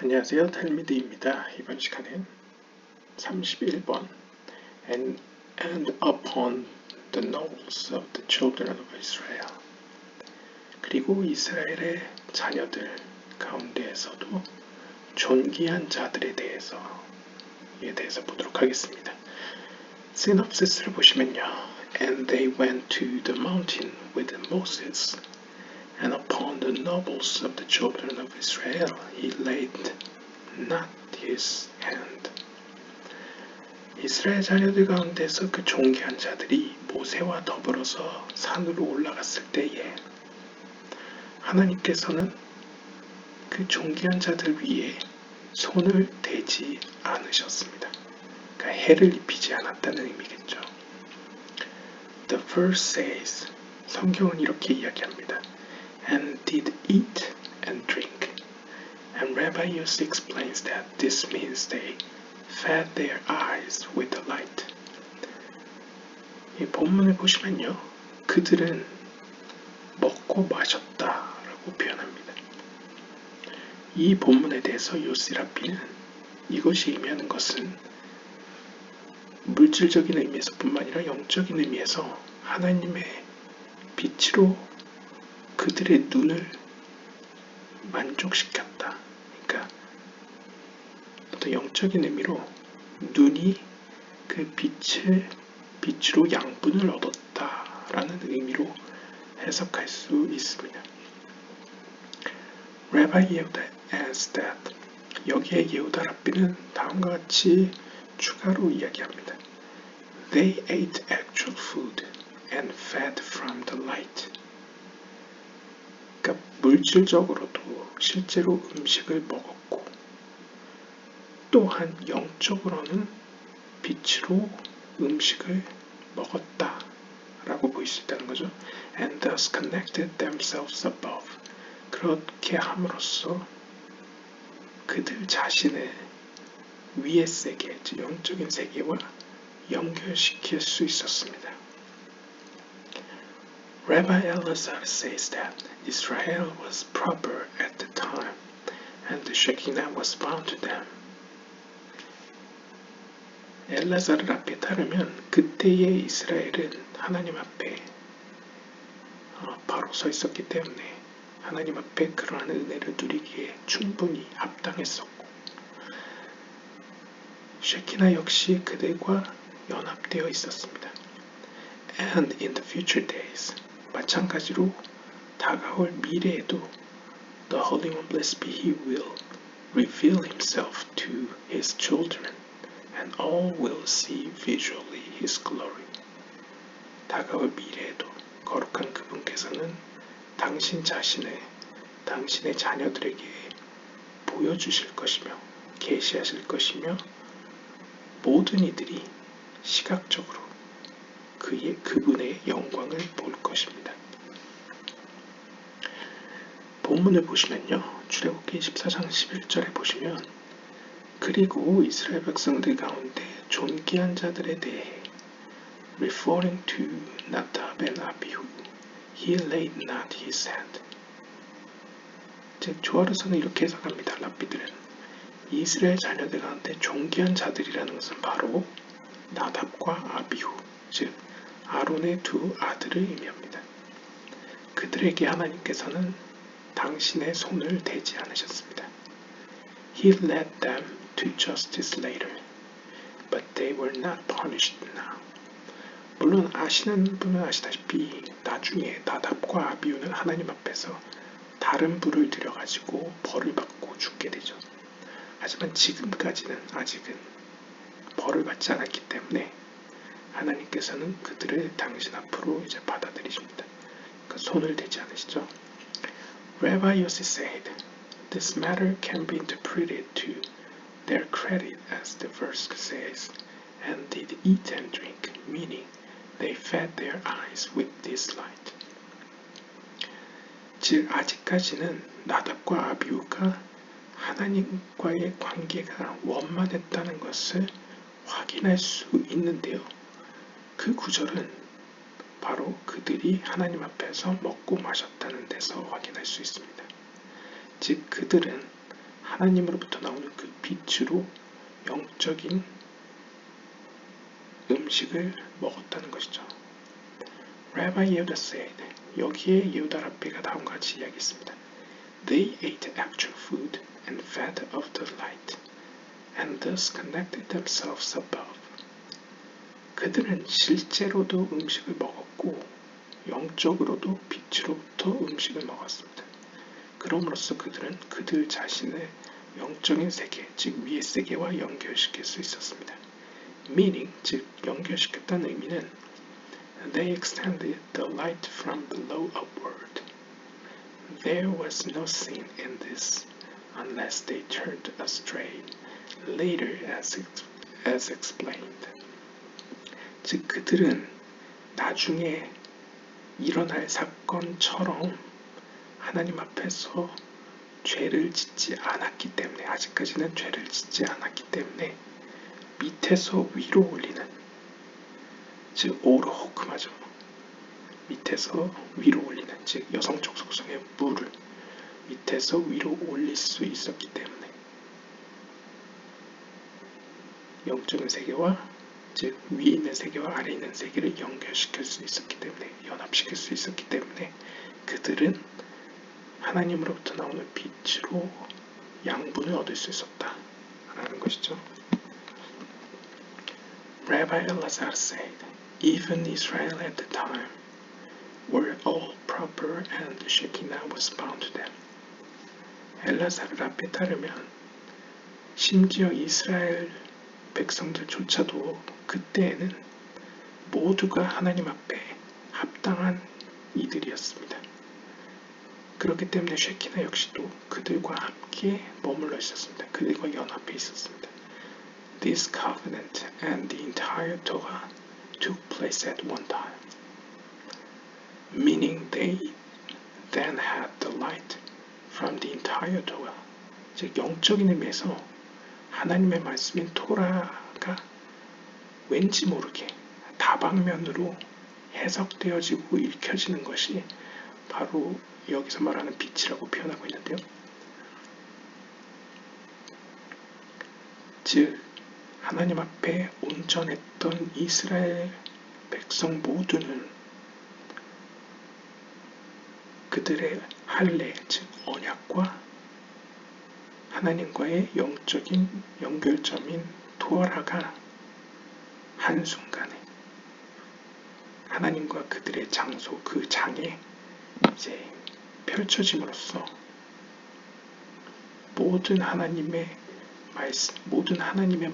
안녕하세요. 텔미드입니다. 이번 시간엔 31번 and upon the nobles of the children of Israel 그리고 이스라엘의 자녀들 가운데에서도 존귀한 자들에 대해서 보도록 하겠습니다. 시놉시스를 보시면요. And they went to the mountain with Moses And upon the nobles of the children of Israel he laid not his hand. 이스라엘 자녀들 가운데서 그 존귀한 자들이 모세와 더불어서 산으로 올라갔을 때에 하나님께서는 그 존귀한 자들 위에 손을 대지 않으셨습니다. 그러니까 해를 입히지 않았다는 의미겠죠. The verse says, 성경은 이렇게 이야기합니다. And did eat and drink. And Rabbi Yossi explains that this means they fed their eyes with the light. 이 본문을 보시면요. 그들은 먹고 마셨다라고 표현합니다. 이 본문에 대해서 요시 랍비는 이것이 의미하는 것은 물질적인 의미에서뿐만 아니라 영적인 의미에서 하나님의 빛으로 그들의 눈을 만족시켰다. 그러니까 어떤 영적인 의미로 눈이 그 빛으로 양분을 얻었다라는 의미로 해석할 수 있습니다. Rabbi Yehuda adds that 여기에 예후다 랍비는 다음과 같이 추가로 이야기합니다. They ate actual food and fed from the light. 그러니까 물질적으로도 실제로 음식을 먹었고 또한 영적으로는 빛으로 음식을 먹었다라고 볼 수 있다는 거죠. And thus connected themselves above. 그렇게 함으로써 그들 자신을 위의 세계, 즉 영적인 세계와 연결시킬 수 있었습니다. Rabbi Elazar says that Israel was proper at the time, and the Shekinah was bound to them. 엘라자르 랍비에 따르면 그때의 이스라엘은 하나님 앞에 바로 서 있었기 때문에 하나님 앞에 그러한 은혜를 누리기에 충분히 합당했었고 쉐키나 역시 그들과 연합되어 있었습니다. And in the future days, 마찬가지로 다가올 미래에도 The Holy One blessed be He will reveal Himself to His children and all will see visually His glory. 다가올 미래에도 거룩한 그분께서는 당신 자신을 당신의 자녀들에게 보여주실 것이며 계시하실 것이며 모든 이들이 시각적으로 그분의 영광을 볼 것입니다. 본문을 보시면요. 출애굽기 14장 11절에 보시면 그리고 이스라엘 백성들 가운데 존귀한 자들에 대해 referring to Nadab and Abihu, he laid not his hand. 즉 조화로서는 이렇게 해석합니다. 랍비들은 이스라엘 자녀들 가운데 존귀한 자들이라는 것은 바로 나답과 아비후, 즉 아론의 두 아들을 의미합니다. 그들에게 하나님께서는 당신의 손을 대지 않으셨습니다. He led them to justice later, but they were not punished now. 물론 아시는 분은 아시다시피 나중에 나답과 아비후는 하나님 앞에서 다른 불을 들여가지고 벌을 받고 죽게 되죠. 하지만 지금까지는 아직은 벌을 받지 않았기 때문에 하나님께서는 그들을 당신 앞으로 이제 받아들이십니다. 그 손을 대지 않으시죠. Rabbi Yossi said, this matter can be interpreted to their credit as the verse says, and did eat and drink, meaning they fed their eyes with this light. 즉 아직까지는 나답과 아비후가 하나님과의 관계가 원만했다는 것을 확인할 수 있는데요. 그 구절은 바로 그들이 하나님 앞에서 먹고 마셨다는 데서 확인할 수 있습니다. 즉 그들은 하나님으로부터 나오는 그 빛으로 영적인 음식을 먹었다는 것이죠. Rabbi Yehuda said, 여기에 예후다 랍비가 다음과 같이 이야기했습니다. They ate actual food and fed of the light, and thus connected themselves above. 그들은 실제로도 음식을 먹었고 영적으로도 빛으로부터 음식을 먹었습니다. 그럼으로써 그들은 그들 자신의 영적인 세계, 즉 위의 세계와 연결시킬 수 있었습니다. Meaning, 즉 연결시켰다는 의미는 They extended the light from below upward. There was no sin in this, unless they turned astray, later as explained. 즉 그들은 나중에 일어날 사건처럼 하나님 앞에서 죄를 짓지 않았기 때문에, 아직까지는 죄를 짓지 않았기 때문에 밑에서 위로 올리는, 즉 오르호크마죠. 밑에서 위로 올리는, 즉 여성적 속성의 물을 밑에서 위로 올릴 수 있었기 때문에 영적인 세계와, 즉 위에 있는 세계와 아래에 있는 세계를 연결시킬 수 있었기 때문에, 연합시킬 수 있었기 때문에 그들은 하나님으로부터 나오는 빛으로 양분을 얻을 수 있었다라는 것이죠. Rabbi Elazar said, even Israel at the time were all proper and the Shekinah was bound to them. 엘라사르 랍비에 따르면 심지어 이스라엘 백성들조차도 그때에는 모두가 하나님 앞에 합당한 이들이었습니다. 그렇기 때문에 쉐키나 역시도 그들과 함께 머물러 있었습니다. 그들과 연합해 있었습니다. This covenant and the entire Torah took place at one time, meaning they then had the light from the entire Torah. 즉 영적인 의미에서 하나님의 말씀인 토라가 왠지 모르게 다방면으로 해석되어지고 읽혀지는 것이 바로 여기서 말하는 빛이라고 표현하고 있는데요. 즉 하나님 앞에 온전했던 이스라엘 백성 모두는 그들의 할례, 즉 언약과 하나님과의 영적인 연결점인 토라가 한순간에 하나님과 그들의 장소, 그 장에 이제 펼쳐짐으로써 모든 하나님의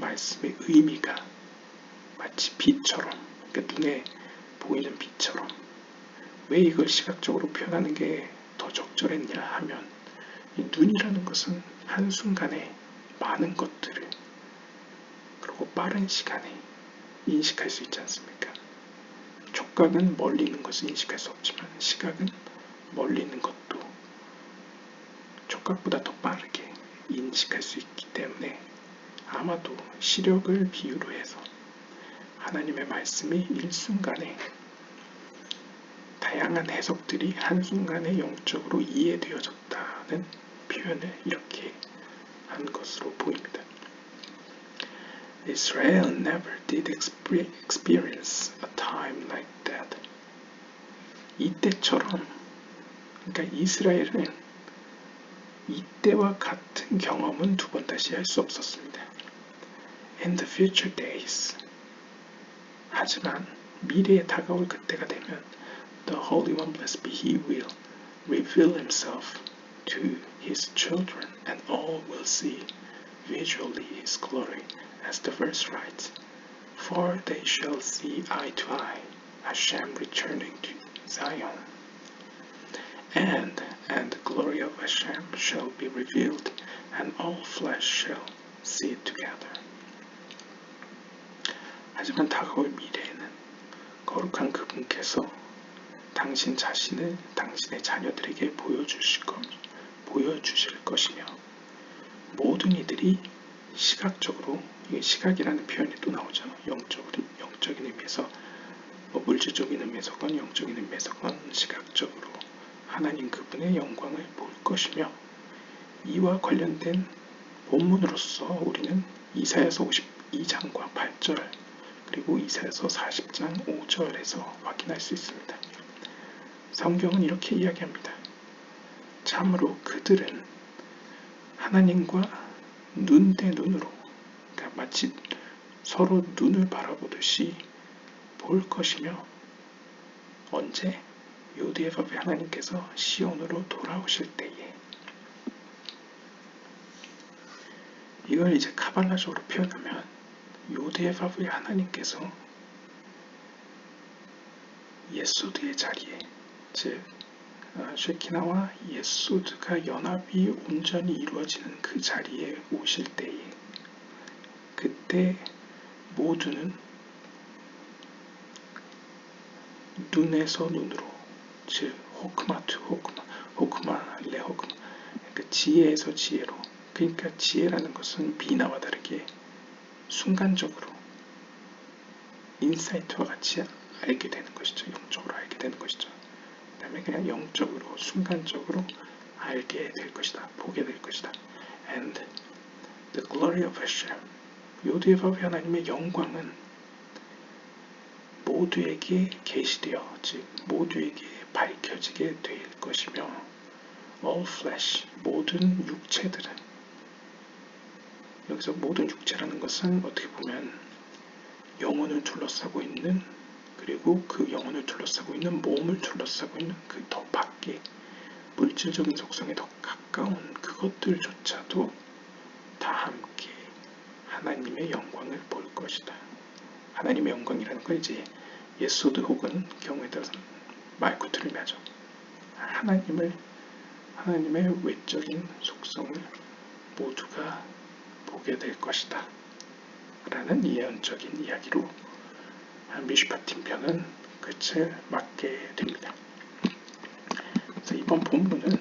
말씀의 의미가 마치 빛처럼, 그러니까 눈에 보이는 빛처럼. 왜 이걸 시각적으로 표현하는 게 더 적절했냐 하면, 이 눈이라는 것은 한순간에 많은 것들을 그리고 빠른 시간에 인식할 수 있지 않습니까? 촉각은 멀리 있는 것을 인식할 수 없지만 시각은 멀리 있는 것도 촉각보다 더 빠르게 인식할 수 있기 때문에 아마도 시력을 비유로 해서 하나님의 말씀이 일순간에 다양한 해석들이 한순간에 영적으로 이해되어졌다는 표현을 이렇게 한 것으로 보입니다. Israel never did experience a time like that. 이때처럼, 그러니까 이스라엘은 이때와 같은 경험은 두 번 다시 할 수 없었습니다. In the future days. 하지만 미래에 다가올 그때가 되면 The Holy One, blessed be He, will reveal Himself to His children, and all will see visually His glory, as the verse writes, For they shall see eye to eye, Hashem returning to Zion. And the glory of Hashem shall be revealed, and all flesh shall see it together. 하지만 다가올 미래에는 거룩한 그분께서 당신 자신을 당신의 자녀들에게 보여주실 것이며 모든 이들이 시각적으로, 이게 시각이라는 표현이 또 나오죠. 영적인 의미에서 물질적인 의미에서건 영적인 의미에서건 시각적으로 하나님 그분의 영광을 볼 것이며 이와 관련된 본문으로서 우리는 이사야서 52장과 8절 그리고 이사야서 40장 5절에서 확인할 수 있습니다. 성경은 이렇게 이야기합니다. 참으로 그들은 하나님과 눈 대 눈으로, 그러니까 마치 서로 눈을 바라보듯이 볼 것이며, 언제? 요디에바브의 하나님께서 시온으로 돌아오실 때에. 이걸 이제 카발라적으로 표현하면 요디에바브의 하나님께서 예소드의 자리에, 즉 쉐키나와 예소드가 연합이 온전히 이루어지는 그 자리에 오실 때에, 그때 모두는 눈에서 눈으로, 즉 호크마 투 호크마, 호크마 레 호크마, 그러니까 지혜에서 지혜로, 그러니까 지혜라는 것은 비나와 다르게 순간적으로 인사이트와 같이 알게 되는 것이죠. 영적으로 알게 되는 것이죠. 그 다음에 그냥 영적으로 순간적으로 알게 될 것이다. 보게 될 것이다. And the glory of Hashem, 요디에바브 하나님의 영광은 모두에게 계시되어, 즉 모두에게 밝혀지게 될 것이며, all flesh, 모든 육체들은, 여기서 모든 육체라는 것은 어떻게 보면 영혼을 둘러싸고 있는, 그리고 그 영혼을 둘러싸고 있는 몸을 둘러싸고 있는 그 더 밖에 물질적인 속성에 더 가까운 그것들조차도 다 함께 하나님의 영광을 볼 것이다. 하나님의 영광이라는 건 이제 예소드 혹은 경우에 따라서는 말쿠트를 매죠. 하나님의 외적인 속성을 모두가 보게 될 것이다. 라는 예언적인 이야기로 미슈파팀 편은 끝을 맞게 됩니다. 그래서 이번 본문은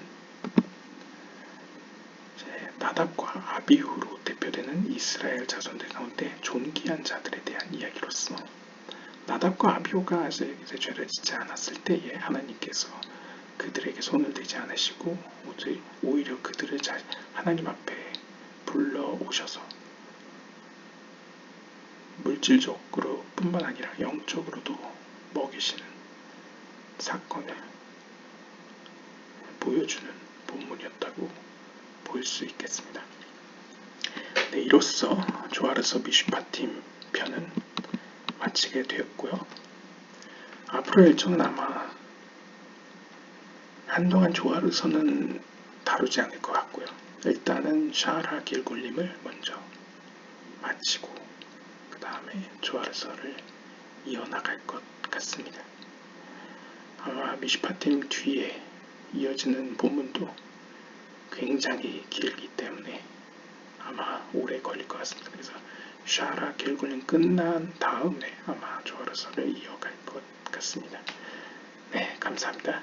나답과 아비후로 대표되는 이스라엘 자손들 가운데 존귀한 자들에 대한 이야기로서, 나답과 아비후가 이제 죄를 짓지 않았을 때에 하나님께서 그들에게 손을 대지 않으시고 오히려 그들을 하나님 앞에 불러오셔서 물질적으로 뿐만 아니라 영적으로도 먹이시는 사건을 보여주는 본문이었다고 볼 수 있겠습니다. 네, 이로써 조아르서 미슈파팀 편은 마치게 되었고요. 앞으로 일정은 아마 한동안 조아르서는 다루지 않을 것 같고요. 일단은 샤라 길굴림을 먼저 마치고 그 다음에 조아르서를 이어나갈 것 같습니다. 아마 미슈파팀 뒤에 이어지는 본문도 굉장히 길기 때문에 아마 오래 걸릴 것 같습니다. 그래서 샤라 길굴림 끝난 다음에 아마 조아르서를 이어갈 것 같습니다. 네, 감사합니다.